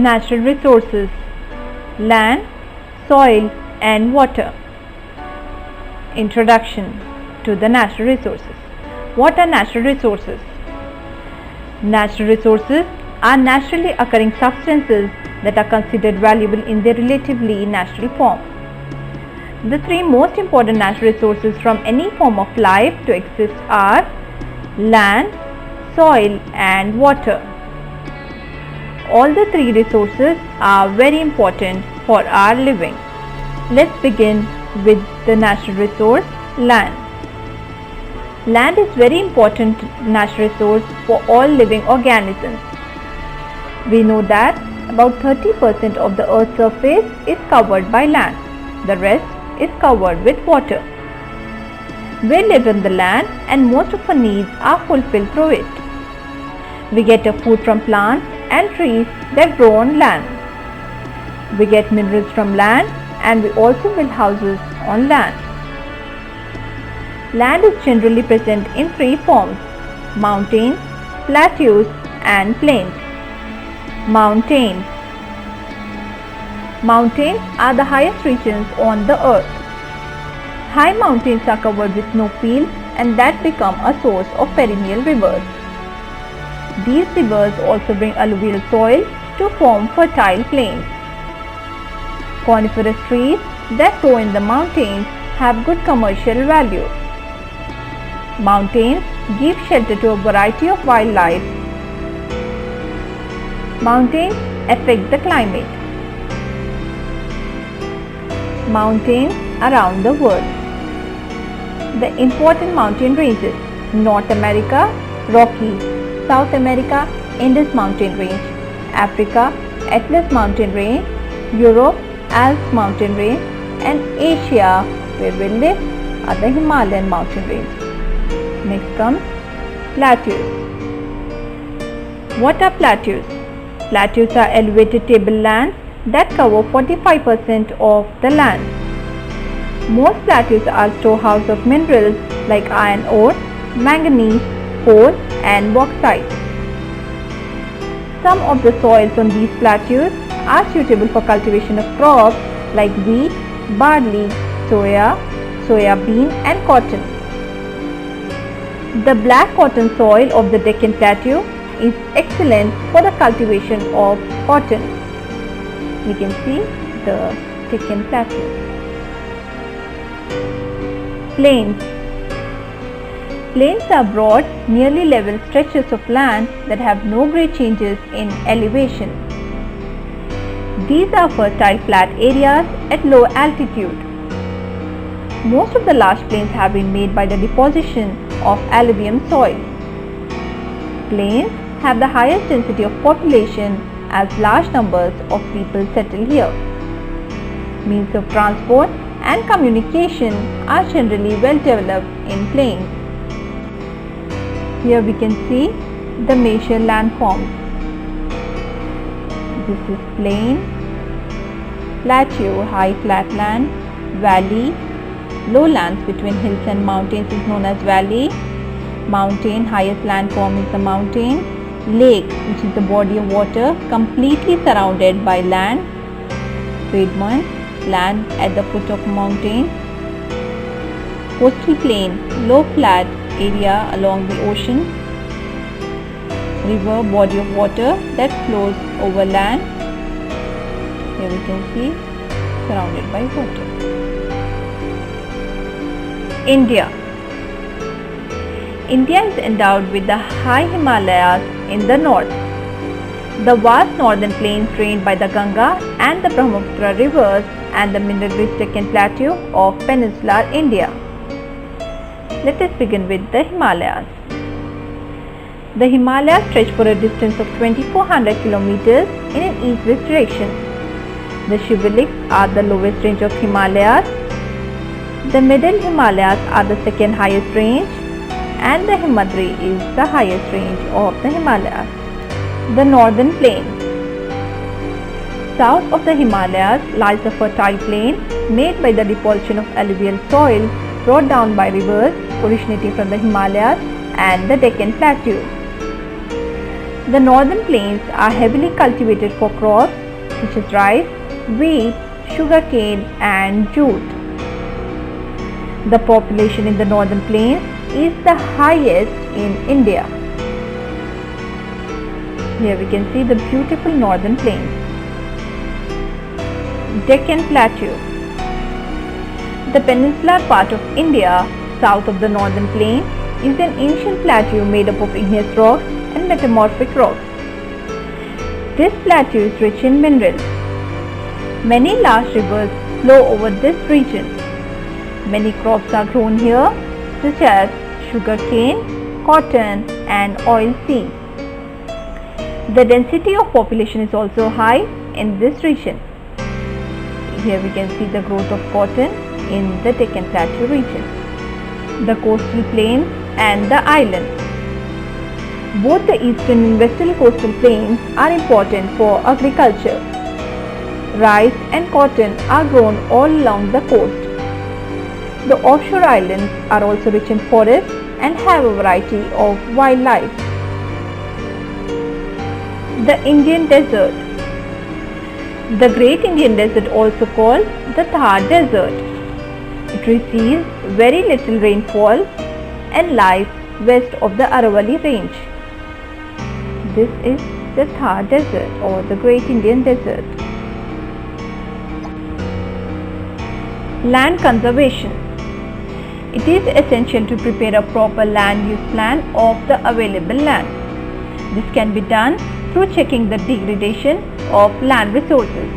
Natural resources: land, soil and water. Introduction to the natural resources. What are natural resources? Natural resources are naturally occurring substances that are considered valuable in their relatively natural form. The three most important natural resources from any form of life to exist are land, soil and water. All the three resources are very important for our living. Let's begin with the natural resource land. Land is very important natural resource for all living organisms. We know that about 30% of the earth's surface is covered by land. The rest is covered with water. We live in the land and most of our needs are fulfilled through it. We get our food from plants and trees that grow on land. We get minerals from land and we also build houses on land. Land is generally present in three forms: mountains, plateaus and plains. Mountains. Mountains are the highest regions on the earth. High mountains are covered with snowfields and that become a source of perennial rivers. These rivers also bring alluvial soil to form fertile plains. Coniferous trees that grow in the mountains have good commercial value. Mountains give shelter to a variety of wildlife. Mountains affect the climate. Mountains around the world. The important mountain ranges: North America, Rocky; South America, Indus mountain range; Africa, Atlas mountain range; Europe, Alps mountain range; and Asia, where we live, are the Himalayan mountain range. Next comes plateaus. What are plateaus? Plateaus are elevated tablelands that cover 45% of the land. Most plateaus are storehouses of minerals like iron ore, manganese, coal and bauxite. Some of the soils on these plateaus are suitable for cultivation of crops like wheat, barley, soya bean and cotton. The black cotton soil of the Deccan Plateau is excellent for the cultivation of cotton. We can see the Deccan Plateau. Plains. Plains are broad, nearly level stretches of land that have no great changes in elevation. These are fertile flat areas at low altitude. Most of the large plains have been made by the deposition of alluvium soil. Plains have the highest density of population as large numbers of people settle here. Means of transport and communication are generally well developed in plains. Here we can see the major landforms. This is plain, plateau, high flatland, valley, lowlands between hills and mountains is known as valley, mountain, highest landform is the mountain, lake, which is the body of water completely surrounded by land, piedmont, land at the foot of mountain, coastal plain, low flat area along the ocean, river, body of water that flows over land. Here we can see surrounded by water. India. India is endowed with the high Himalayas in the north. The vast northern plains drained by the Ganga and the Brahmaputra rivers and the mineral-rich Deccan Plateau of peninsular India. Let us begin with the Himalayas. The Himalayas stretch for a distance of 2400 kilometers in an east-west direction. The Shivaliks are the lowest range of Himalayas. The middle Himalayas are the second highest range and the Himadri is the highest range of the Himalayas. The northern plains. South of the Himalayas lies the fertile plain made by the deposition of alluvial soil brought down by rivers originating from the Himalayas and the Deccan Plateau. The northern plains are heavily cultivated for crops such as rice, wheat, sugarcane and jute. The population in the northern plains is the highest in India. Here we can see the beautiful northern plains. Deccan Plateau. The peninsular part of India, south of the northern plain, is an ancient plateau made up of igneous rocks and metamorphic rocks. This plateau is rich in minerals. Many large rivers flow over this region. Many crops are grown here, such as sugarcane, cotton and oilseed. The density of population is also high in this region. Here we can see the growth of cotton in the Deccan Plateau region. The coastal plains and the islands. Both the eastern and western coastal plains are important for agriculture. Rice and cotton are grown all along the coast. The offshore islands are also rich in forests and have a variety of wildlife. The Indian Desert. The Great Indian Desert, also called the Thar Desert. It receives very little rainfall and lies west of the Aravalli Range. This is the Thar Desert or the Great Indian Desert. Land conservation. It is essential to prepare a proper land use plan of the available land. This can be done through checking the degradation of land resources.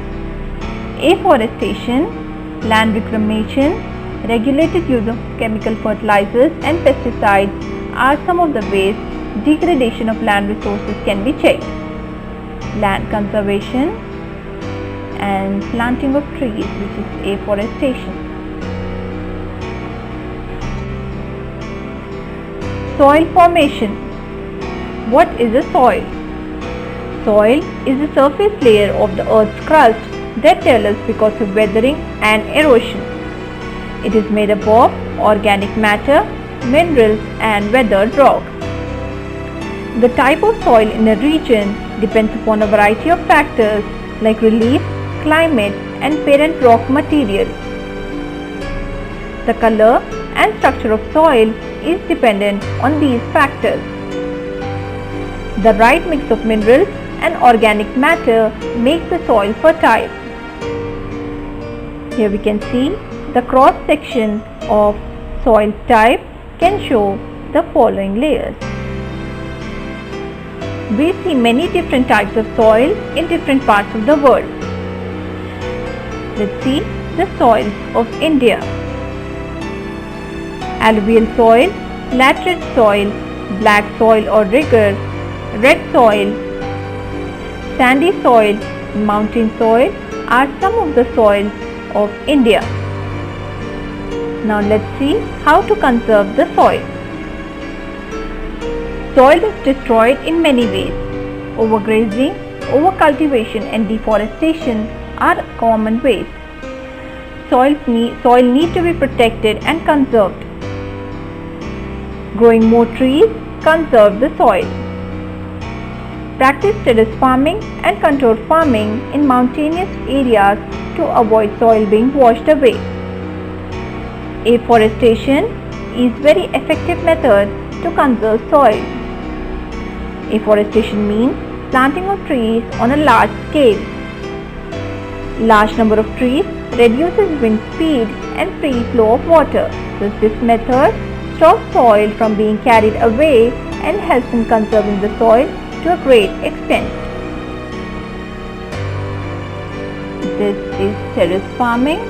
Afforestation, land reclamation, regulated use of chemical fertilizers and pesticides are some of the ways degradation of land resources can be checked. Land conservation and planting of trees, which is afforestation. Soil formation. What is a soil? Soil is the surface layer of the earth's crust that develops because of weathering and erosion. It is made up of organic matter, minerals and weathered rocks. The type of soil in a region depends upon a variety of factors like relief, climate and parent rock material. The color and structure of soil is dependent on these factors. The right mix of minerals and organic matter makes the soil fertile. Here we can see the cross section of soil type can show the following layers. We see many different types of soil in different parts of the world. Let's see the soils of India. Alluvial soil, laterite soil, black soil or rigger, red soil, sandy soil, mountain soil are some of the soils of India. Now let's see how to conserve the soil. Soil is destroyed in many ways. Overgrazing, overcultivation and deforestation are common ways. Soil need to be protected and conserved. Growing more trees conserve the soil. Practice terrace farming and controlled farming in mountainous areas to avoid soil being washed away. Afforestation is very effective method to conserve soil. Afforestation means planting of trees on a large scale. Large number of trees reduces wind speed and free flow of water. Thus this method stops soil from being carried away and helps in conserving the soil to a great extent. This is terrace farming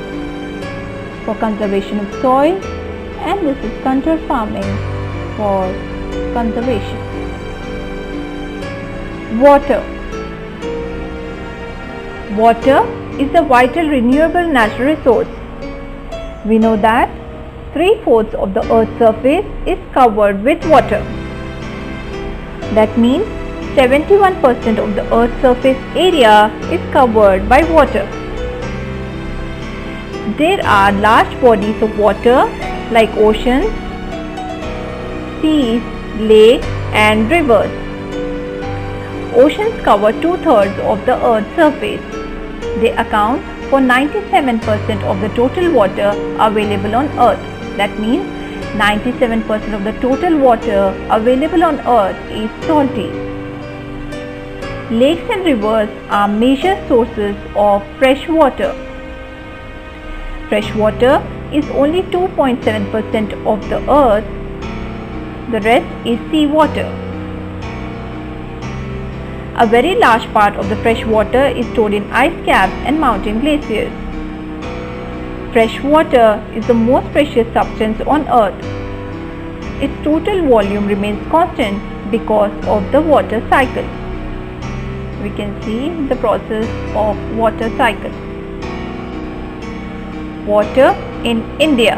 for conservation of soil and this is controlled farming for conservation. Water. Water is a vital renewable natural resource. We know that 3/4 of the earth's surface is covered with water. That means 71% of the earth's surface area is covered by water. There are large bodies of water like oceans, seas, lakes and rivers. Oceans cover 2/3 of the Earth's surface. They account for 97% of the total water available on Earth. That means 97% of the total water available on Earth is salty. Lakes and rivers are major sources of fresh water. Fresh water is only 2.7% of the Earth. The rest is seawater. A very large part of the fresh water is stored in ice caps and mountain glaciers. Fresh water is the most precious substance on Earth. Its total volume remains constant because of the water cycle. We can see the process of water cycle. Water in India.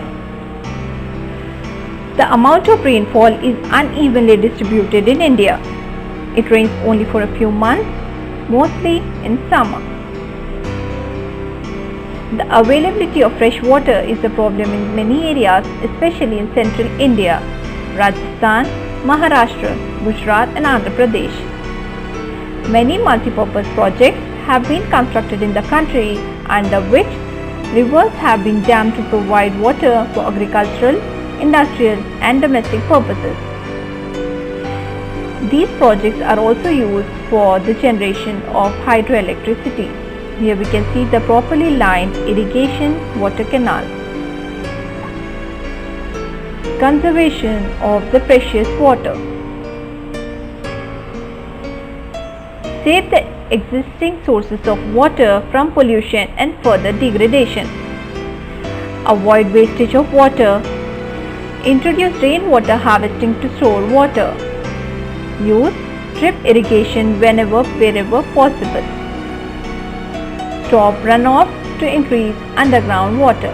The amount of rainfall is unevenly distributed in India. It rains only for a few months, mostly in summer. The availability of fresh water is a problem in many areas, especially in central India, Rajasthan, Maharashtra, Gujarat and Andhra Pradesh. Many multi-purpose projects have been constructed in the country, under which rivers have been dammed to provide water for agricultural, industrial and domestic purposes. These projects are also used for the generation of hydroelectricity. Here we can see the properly lined irrigation water canal. Conservation of the precious water. Save the existing sources of water from pollution and further degradation. Avoid wastage of water. Introduce rainwater harvesting to store water. Use drip irrigation wherever possible. Stop runoff to increase underground water.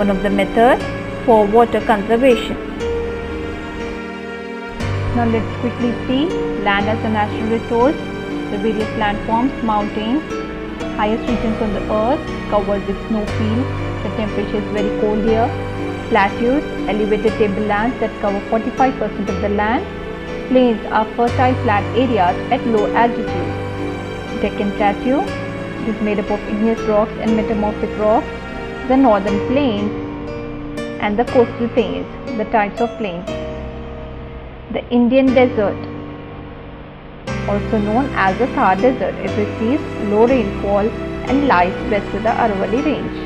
One of the methods for water conservation. Now let's quickly see land as a natural resource. The various landforms, mountains, highest regions on the earth covered with snow fields. The temperature is very cold here. Plateaus, elevated tablelands that cover 45% of the land. Plains are fertile flat areas at low altitude. Deccan Plateau is made up of igneous rocks and metamorphic rocks. The northern plains and the coastal plains, the types of plains. The Indian Desert, also known as the Thar Desert, it receives low rainfall and lies west of the Aravalli range.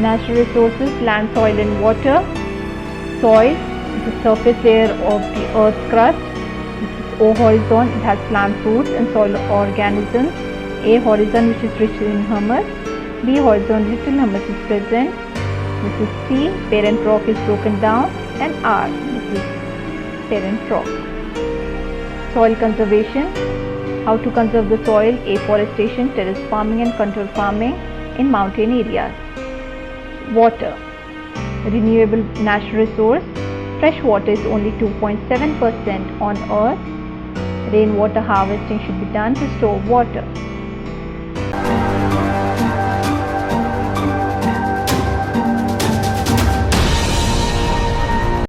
Natural resources, land, soil and water. Soil is the surface layer of the earth's crust. This is O horizon, it has plant roots and soil organisms. A horizon, which is rich in humus. B horizon, little humus is present. This is C, parent rock is broken down. And R, this is parent rock. Soil conservation. How to conserve the soil, afforestation, terrace farming and control farming in mountain areas. Water, renewable natural resource. Fresh water is only 2.7% on earth. Rainwater harvesting should be done to store water.